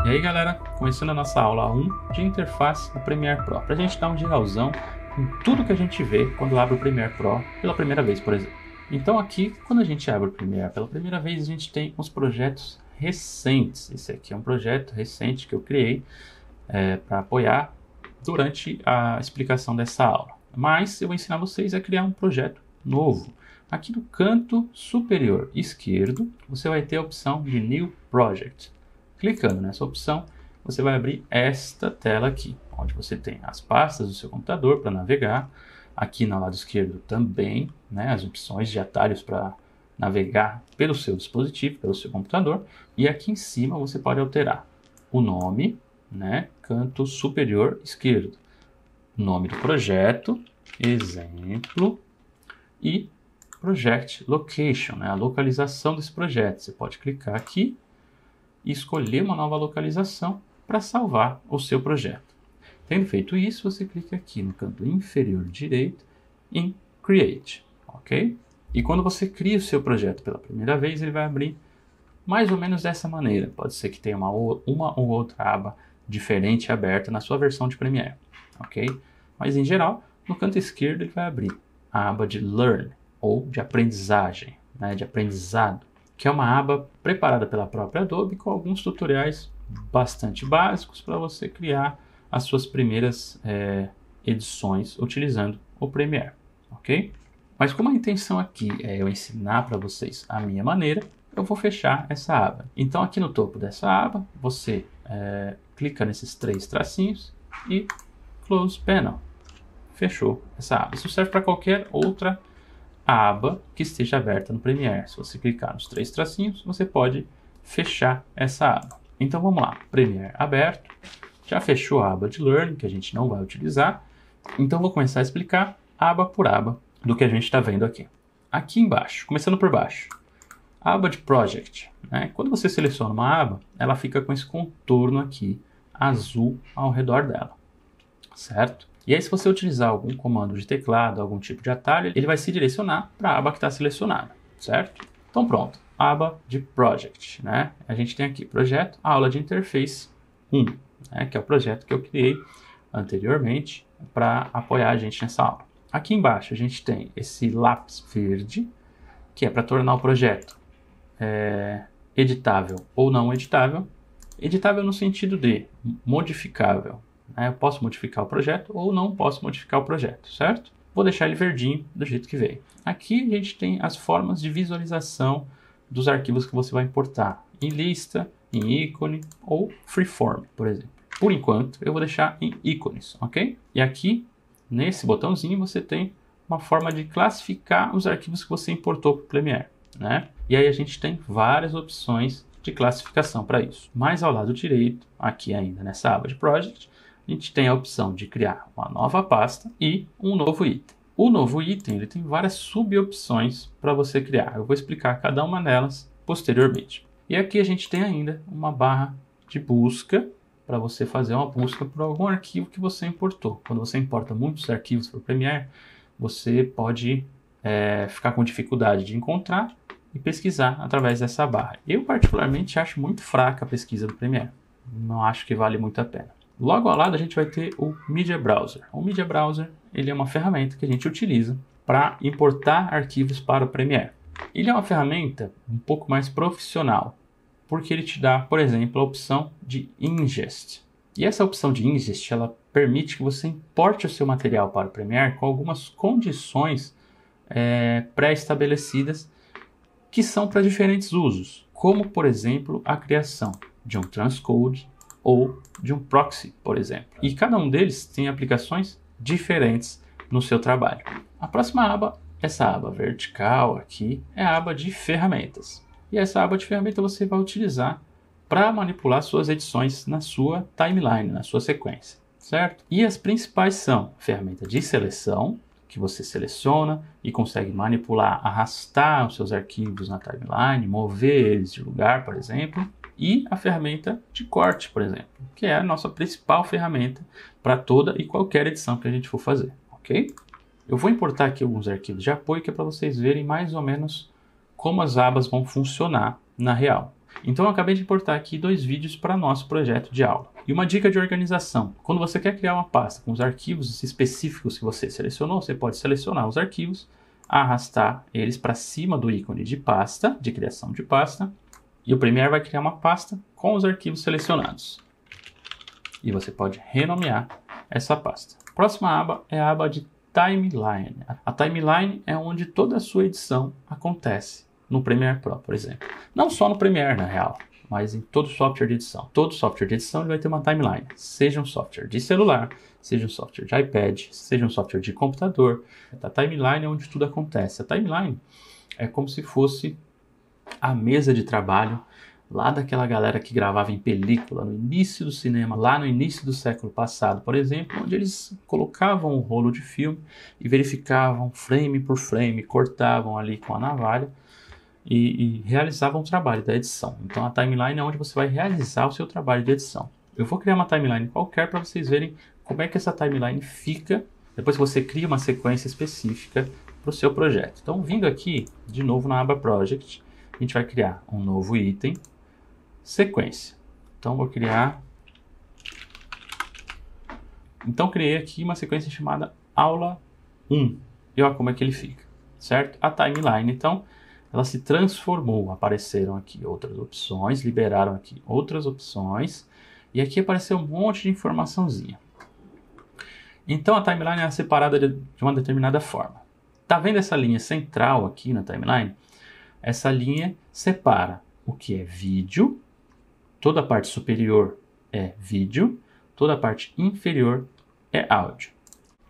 E aí galera, começando a nossa aula 1 de interface do Premiere Pro, para a gente dar um geralzão em tudo que a gente vê quando abre o Premiere Pro pela primeira vez, por exemplo. Então aqui, quando a gente abre o Premiere pela primeira vez, a gente tem uns projetos recentes. Esse aqui é um projeto recente que eu criei para apoiar durante a explicação dessa aula. Mas eu vou ensinar vocês a criar um projeto novo. Aqui no canto superior esquerdo, você vai ter a opção de New Project. Clicando nessa opção, você vai abrir esta tela aqui, onde você tem as pastas do seu computador para navegar. Aqui no lado esquerdo também, as opções de atalhos para navegar pelo seu dispositivo, pelo seu computador. E aqui em cima você pode alterar o nome, canto superior esquerdo, nome do projeto, exemplo, e Project Location, a localização desse projeto. Você pode clicar aqui e escolher uma nova localização para salvar o seu projeto. Tendo feito isso, você clica aqui no canto inferior direito em Create, ok? E quando você cria o seu projeto pela primeira vez, ele vai abrir mais ou menos dessa maneira. Pode ser que tenha uma ou outra aba diferente aberta na sua versão de Premiere, ok? Mas em geral, no canto esquerdo ele vai abrir a aba de Learn, ou de aprendizagem, de aprendizado, que é uma aba preparada pela própria Adobe com alguns tutoriais bastante básicos para você criar as suas primeiras edições utilizando o Premiere, ok? Mas como a intenção aqui é eu ensinar para vocês a minha maneira, eu vou fechar essa aba. Então aqui no topo dessa aba, você clica nesses três tracinhos e Close Panel. Fechou essa aba. Isso serve para qualquer outra aba que esteja aberta no Premiere. Se você clicar nos três tracinhos, você pode fechar essa aba. Então vamos lá, Premiere aberto, já fechou a aba de Learn, que a gente não vai utilizar. Então vou começar a explicar aba por aba do que a gente está vendo aqui. Aqui embaixo, começando por baixo, a aba de Project. Quando você seleciona uma aba, ela fica com esse contorno aqui azul ao redor dela, certo? E aí, se você utilizar algum comando de teclado, algum tipo de atalho, ele vai se direcionar para a aba que está selecionada, certo? Então pronto, aba de Project, A gente tem aqui projeto, aula de interface 1, que é o projeto que eu criei anteriormente para apoiar a gente nessa aula. Aqui embaixo a gente tem esse lápis verde, que é para tornar o projeto editável ou não editável. Editável no sentido de modificável. Eu posso modificar o projeto ou não posso modificar o projeto, certo? Vou deixar ele verdinho do jeito que veio. Aqui a gente tem as formas de visualização dos arquivos que você vai importar. Em lista, em ícone ou freeform, por exemplo. Por enquanto, eu vou deixar em ícones, ok? E aqui, nesse botãozinho, você tem uma forma de classificar os arquivos que você importou para o Premiere, E aí a gente tem várias opções de classificação para isso. Mais ao lado direito, aqui ainda nessa aba de Project, a gente tem a opção de criar uma nova pasta e um novo item. O novo item ele tem várias subopções para você criar. Eu vou explicar cada uma delas posteriormente. E aqui a gente tem ainda uma barra de busca para você fazer uma busca por algum arquivo que você importou. Quando você importa muitos arquivos para o Premiere, você pode ficar com dificuldade de encontrar e pesquisar através dessa barra. Eu particularmente acho muito fraca a pesquisa do Premiere. Não acho que vale muito a pena. Logo ao lado a gente vai ter o Media Browser. O Media Browser ele é uma ferramenta que a gente utiliza para importar arquivos para o Premiere. Ele é uma ferramenta um pouco mais profissional, porque ele te dá, por exemplo, a opção de Ingest. E essa opção de Ingest ela permite que você importe o seu material para o Premiere com algumas condições pré-estabelecidas que são para diferentes usos, como, por exemplo, a criação de um transcode ou de um proxy, por exemplo. E cada um deles tem aplicações diferentes no seu trabalho. A próxima aba, essa aba vertical aqui, é a aba de ferramentas. E essa aba de ferramentas você vai utilizar para manipular suas edições na sua timeline, na sua sequência, certo? E as principais são a ferramenta de seleção, que você seleciona e consegue manipular, arrastar os seus arquivos na timeline, mover eles de lugar, por exemplo. E a ferramenta de corte, por exemplo, que é a nossa principal ferramenta para toda e qualquer edição que a gente for fazer, ok? Eu vou importar aqui alguns arquivos de apoio que é para vocês verem mais ou menos como as abas vão funcionar na real. Então eu acabei de importar aqui 2 vídeos para nosso projeto de aula. E uma dica de organização: quando você quer criar uma pasta com os arquivos específicos que você selecionou, você pode selecionar os arquivos, arrastar eles para cima do ícone de pasta, de criação de pasta, e o Premiere vai criar uma pasta com os arquivos selecionados. E você pode renomear essa pasta. A próxima aba é a aba de Timeline. A Timeline é onde toda a sua edição acontece no Premiere Pro, por exemplo. Não só no Premiere, na real, mas em todo software de edição. Todo software de edição ele vai ter uma timeline. Seja um software de celular, seja um software de iPad, seja um software de computador. A timeline é onde tudo acontece. A timeline é como se fosse a mesa de trabalho lá daquela galera que gravava em película no início do cinema, lá no início do século passado, por exemplo, onde eles colocavam o rolo de filme e verificavam frame por frame, cortavam ali com a navalha e realizavam o trabalho da edição. Então a timeline é onde você vai realizar o seu trabalho de edição. Eu vou criar uma timeline qualquer para vocês verem como é que essa timeline fica depois que você cria uma sequência específica para o seu projeto. Então, vindo aqui de novo na aba Project, a gente vai criar um novo item, sequência. Então vou criar... Então criei aqui uma sequência chamada aula 1. E olha como é que ele fica, certo? A timeline, então, ela se transformou. Apareceram aqui outras opções, liberaram aqui outras opções. E aqui apareceu um monte de informaçãozinha. Então a timeline é separada de uma determinada forma. Tá vendo essa linha central aqui na timeline? Essa linha separa o que é vídeo, toda a parte superior é vídeo, toda a parte inferior é áudio.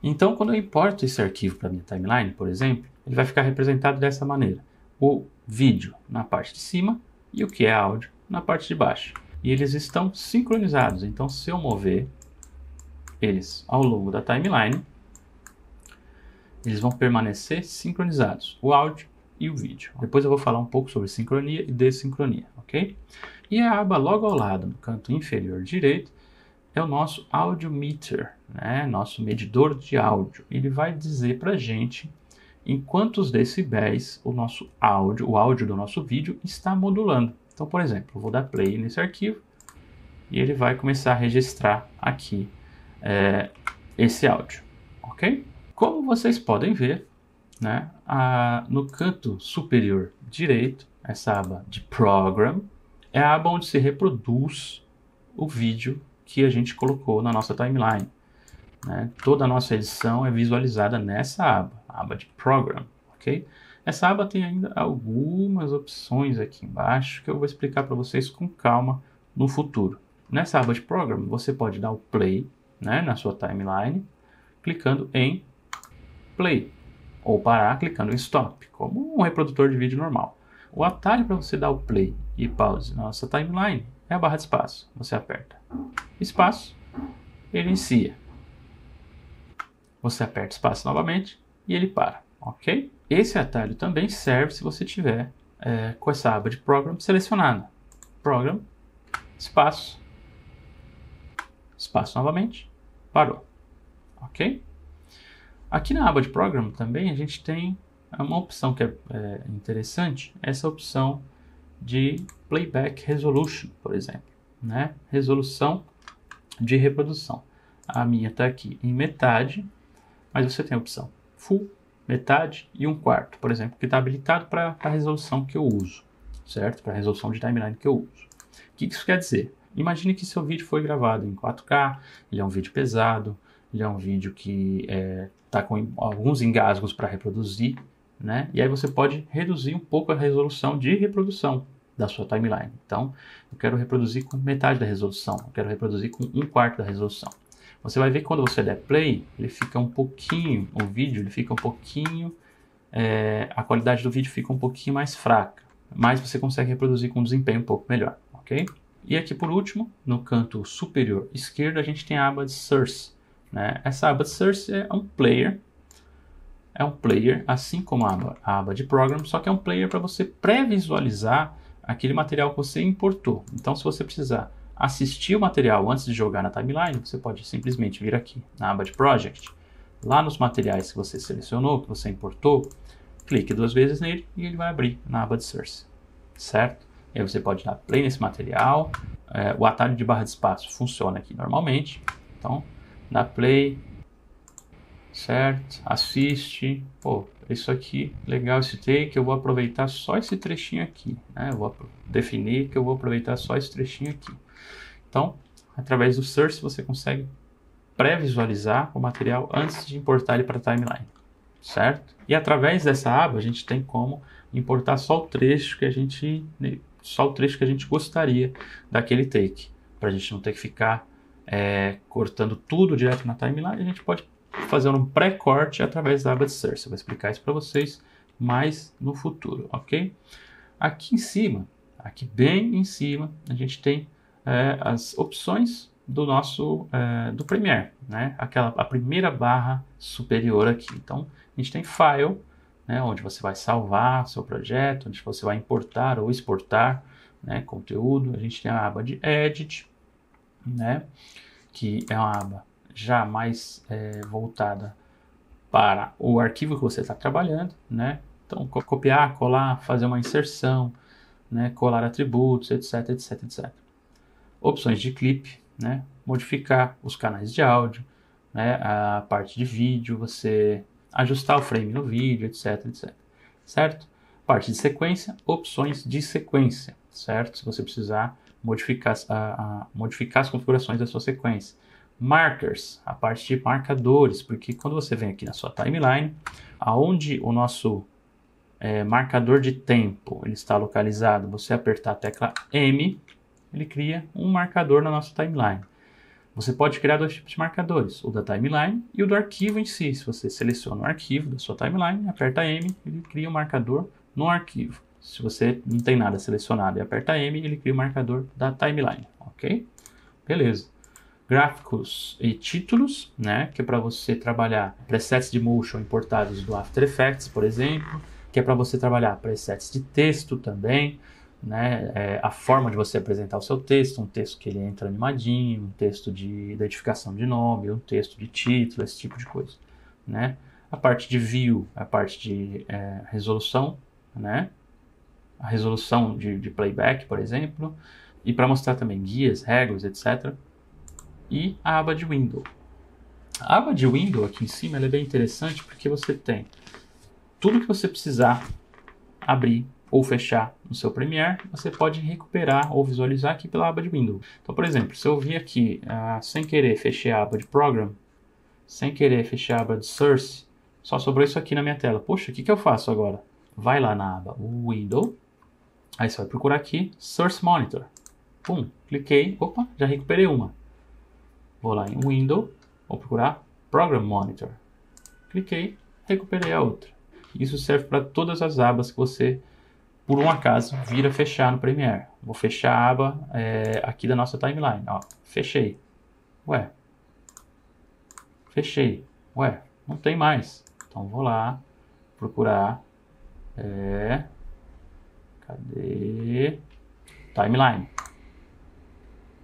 Então, quando eu importo esse arquivo para minha timeline, por exemplo, ele vai ficar representado dessa maneira. O vídeo na parte de cima e o que é áudio na parte de baixo. E eles estão sincronizados, então se eu mover eles ao longo da timeline, eles vão permanecer sincronizados, o áudio e o vídeo. Depois eu vou falar um pouco sobre sincronia e desincronia, ok? E a aba logo ao lado, no canto inferior direito, é o nosso Audio Meter, né? Nosso medidor de áudio. Ele vai dizer para a gente em quantos decibéis o nosso áudio, o áudio do nosso vídeo está modulando. Então, por exemplo, eu vou dar play nesse arquivo e ele vai começar a registrar aqui esse áudio, ok? Como vocês podem ver, né, no canto superior direito, essa aba de Program é a aba onde se reproduz o vídeo que a gente colocou na nossa timeline, né? Toda a nossa edição é visualizada nessa aba, a aba de Program, ok? Essa aba tem ainda algumas opções aqui embaixo que eu vou explicar para vocês com calma no futuro. Nessa aba de Program, você pode dar o play, né, na sua timeline, clicando em Play, ou parar clicando em Stop, como um reprodutor de vídeo normal. O atalho para você dar o play e pause na nossa timeline é a barra de espaço. Você aperta espaço, ele inicia. Você aperta espaço novamente e ele para, ok? Esse atalho também serve se você tiver com essa aba de Program selecionada. Program, espaço, espaço novamente, parou, ok? Aqui na aba de Program também a gente tem uma opção que é interessante, essa opção de Playback Resolution, por exemplo, né? Resolução de reprodução. A minha está aqui em metade, mas você tem a opção Full, metade e 1/4, por exemplo, que está habilitado para a resolução que eu uso, certo? Para a resolução de timeline que eu uso. O que isso quer dizer? Imagine que seu vídeo foi gravado em 4K, ele é um vídeo pesado, ele é um vídeo que está com alguns engasgos para reproduzir, né? E aí você pode reduzir um pouco a resolução de reprodução da sua timeline. Então, eu quero reproduzir com metade da resolução, eu quero reproduzir com 1/4 da resolução. Você vai ver que quando você der play, ele fica um pouquinho, o vídeo ele fica um pouquinho, a qualidade do vídeo fica um pouquinho mais fraca, mas você consegue reproduzir com um desempenho um pouco melhor, ok? E aqui por último, no canto superior esquerdo, a gente tem a aba de Source, né? Essa aba de Source é um player, assim como a aba de Program, só que é um player para você pré-visualizar aquele material que você importou. Então, se você precisar assistir o material antes de jogar na timeline, você pode simplesmente vir aqui na aba de Project, lá nos materiais que você selecionou, que você importou, clique 2 vezes nele e ele vai abrir na aba de Source, certo? E aí você pode dar play nesse material. O atalho de barra de espaço funciona aqui normalmente. Então, dá play, certo? Assiste. Pô, isso aqui, legal esse take, eu vou aproveitar só esse trechinho aqui, né? Eu vou definir que eu vou aproveitar só esse trechinho aqui. Então, através do Source você consegue pré-visualizar o material antes de importar ele para a timeline, certo? E através dessa aba a gente tem como importar só o trecho que a gente gostaria daquele take, para a gente não ter que ficar cortando tudo direto na timeline. A gente pode fazer um pré-corte através da aba de Source. Eu vou explicar isso para vocês mais no futuro, ok? Aqui em cima, aqui bem em cima, a gente tem as opções do nosso do Premiere, né? A primeira barra superior aqui. Então, a gente tem File, né, onde você vai salvar seu projeto, onde você vai importar ou exportar, né, conteúdo. A gente tem a aba de Edit, né, que é uma aba já mais voltada para o arquivo que você está trabalhando, né? Então, copiar, colar, fazer uma inserção, né, colar atributos, etc, etc, etc. Opções de clipe, né, modificar os canais de áudio, né, a parte de vídeo, você ajustar o frame no vídeo, etc, etc. Certo? Parte de sequência, opções de sequência, certo? Se você precisar modificar, modificar as configurações da sua sequência. Markers, a parte de marcadores, porque quando você vem aqui na sua timeline, aonde o nosso marcador de tempo ele está localizado, você apertar a tecla M, ele cria um marcador na nossa timeline. Você pode criar dois tipos de marcadores, o da timeline e o do arquivo em si. Se você seleciona o arquivo da sua timeline, aperta M, ele cria um marcador no arquivo. Se você não tem nada selecionado e aperta M, ele cria um marcador da timeline, ok? Beleza. Gráficos e títulos, né, que é para você trabalhar presets de motion importados do After Effects, por exemplo, que é para você trabalhar presets de texto também, né, a forma de você apresentar o seu texto, um texto que ele entra animadinho, um texto de identificação de nome, um texto de título, esse tipo de coisa, né. A parte de view, a parte de resolução, né, a resolução de playback, por exemplo, e para mostrar também guias, regras, etc. E a aba de Window. A aba de Window aqui em cima ela é bem interessante porque você tem tudo que você precisar abrir ou fechar no seu Premiere, você pode recuperar ou visualizar aqui pela aba de Window. Então, por exemplo, se eu vir aqui sem querer fechei a aba de Program, sem querer fechei a aba de Source, só sobrou isso aqui na minha tela. Poxa, o que eu faço agora? Vai lá na aba Window, aí você vai procurar aqui Source Monitor. Pum, cliquei, opa, já recuperei uma. Vou lá em Window, vou procurar Program Monitor. Cliquei, recuperei a outra. Isso serve para todas as abas que você, por um acaso, vira fechar no Premiere. Vou fechar a aba aqui da nossa timeline. Ó, fechei. Ué. Fechei. Ué, não tem mais. Então vou lá procurar. Cadê? Timeline.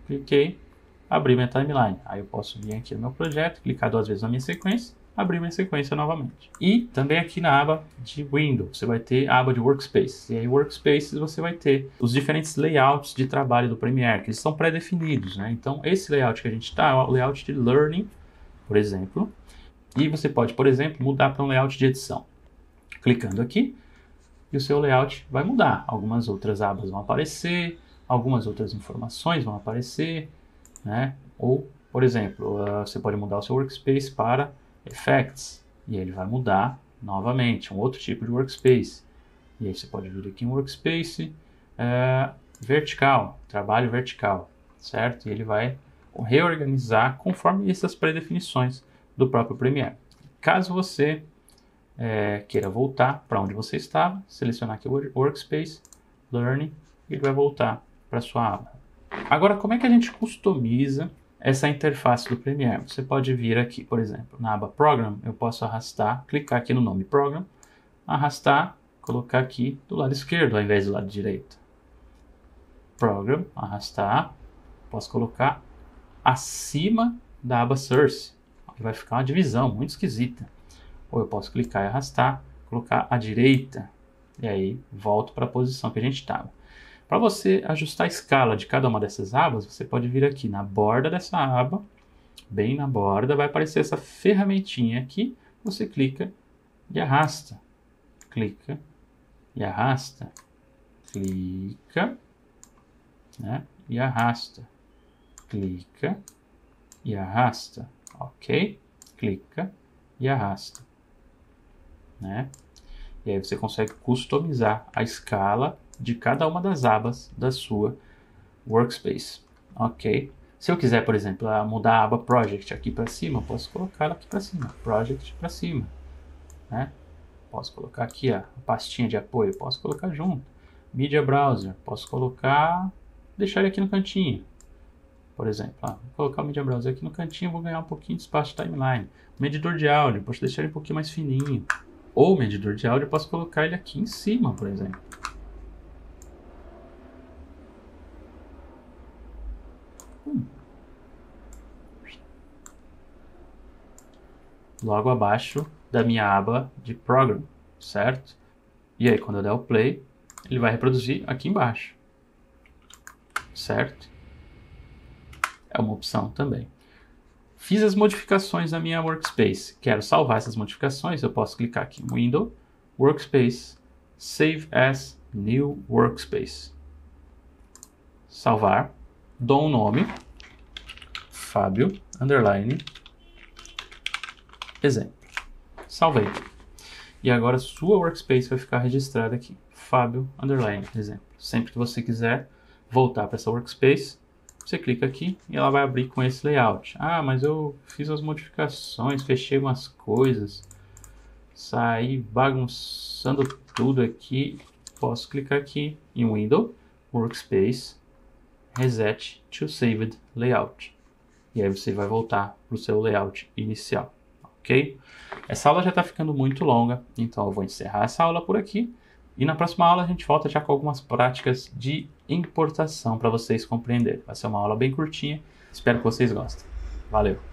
Cliquei. Abrir minha timeline. Aí eu posso vir aqui no meu projeto, clicar duas vezes na minha sequência, abrir minha sequência novamente. E também aqui na aba de Windows, você vai ter a aba de Workspace. E aí Workspaces você vai ter os diferentes layouts de trabalho do Premiere, que eles são pré-definidos, né? Então esse layout que a gente está é o layout de Learning, por exemplo. E você pode, por exemplo, mudar para um layout de edição. Clicando aqui, e o seu layout vai mudar. Algumas outras abas vão aparecer, algumas outras informações vão aparecer, né? Ou, por exemplo, você pode mudar o seu workspace para Effects e ele vai mudar novamente, um outro tipo de workspace. E aí você pode vir aqui em workspace vertical, trabalho vertical, certo? E ele vai reorganizar conforme essas pré-definições do próprio Premiere. Caso você queira voltar para onde você estava, selecionar aqui o workspace, learning, e ele vai voltar para sua aba. Agora, como é que a gente customiza essa interface do Premiere? Você pode vir aqui, por exemplo, na aba Program, eu posso arrastar, clicar aqui no nome Program, arrastar, colocar aqui do lado esquerdo ao invés do lado direito. Program, arrastar, posso colocar acima da aba Source. Vai ficar uma divisão muito esquisita. Ou eu posso clicar e arrastar, colocar à direita, e aí volto para a posição que a gente estava. Para você ajustar a escala de cada uma dessas abas, você pode vir aqui na borda dessa aba, bem na borda, vai aparecer essa ferramentinha aqui, você clica e arrasta. Clica e arrasta. Clica, né? E arrasta. Clica e arrasta. Ok? Clica e arrasta, né? E aí você consegue customizar a escala de cada uma das abas da sua workspace, ok? Se eu quiser, por exemplo, mudar a aba Project aqui para cima, eu posso colocar ela aqui para cima, Project para cima, né? Posso colocar aqui a pastinha de apoio, posso colocar junto. Media Browser, posso colocar, deixar ele aqui no cantinho, por exemplo. Vou colocar o Media Browser aqui no cantinho, vou ganhar um pouquinho de espaço de timeline. Medidor de áudio, posso deixar ele um pouquinho mais fininho. Ou medidor de áudio, eu posso colocar ele aqui em cima, por exemplo. Logo abaixo da minha aba de Program, certo? E aí, quando eu der o Play, ele vai reproduzir aqui embaixo, certo? É uma opção também. Fiz as modificações na minha Workspace. Quero salvar essas modificações, eu posso clicar aqui em Window, Workspace, Save as New Workspace. Salvar. Dou um nome, Fábio, underline, exemplo. Salvei. E agora sua Workspace vai ficar registrada aqui, Fábio, underline, exemplo. Sempre que você quiser voltar para essa Workspace, você clica aqui e ela vai abrir com esse layout. Ah, mas eu fiz as modificações, fechei umas coisas, saí bagunçando tudo aqui. Posso clicar aqui em Window, Workspace, Reset to Saved Layout. E aí você vai voltar para o seu layout inicial, ok? Essa aula já está ficando muito longa, então eu vou encerrar essa aula por aqui. E na próxima aula a gente volta já com algumas práticas de importação para vocês compreenderem. Vai ser uma aula bem curtinha, espero que vocês gostem. Valeu!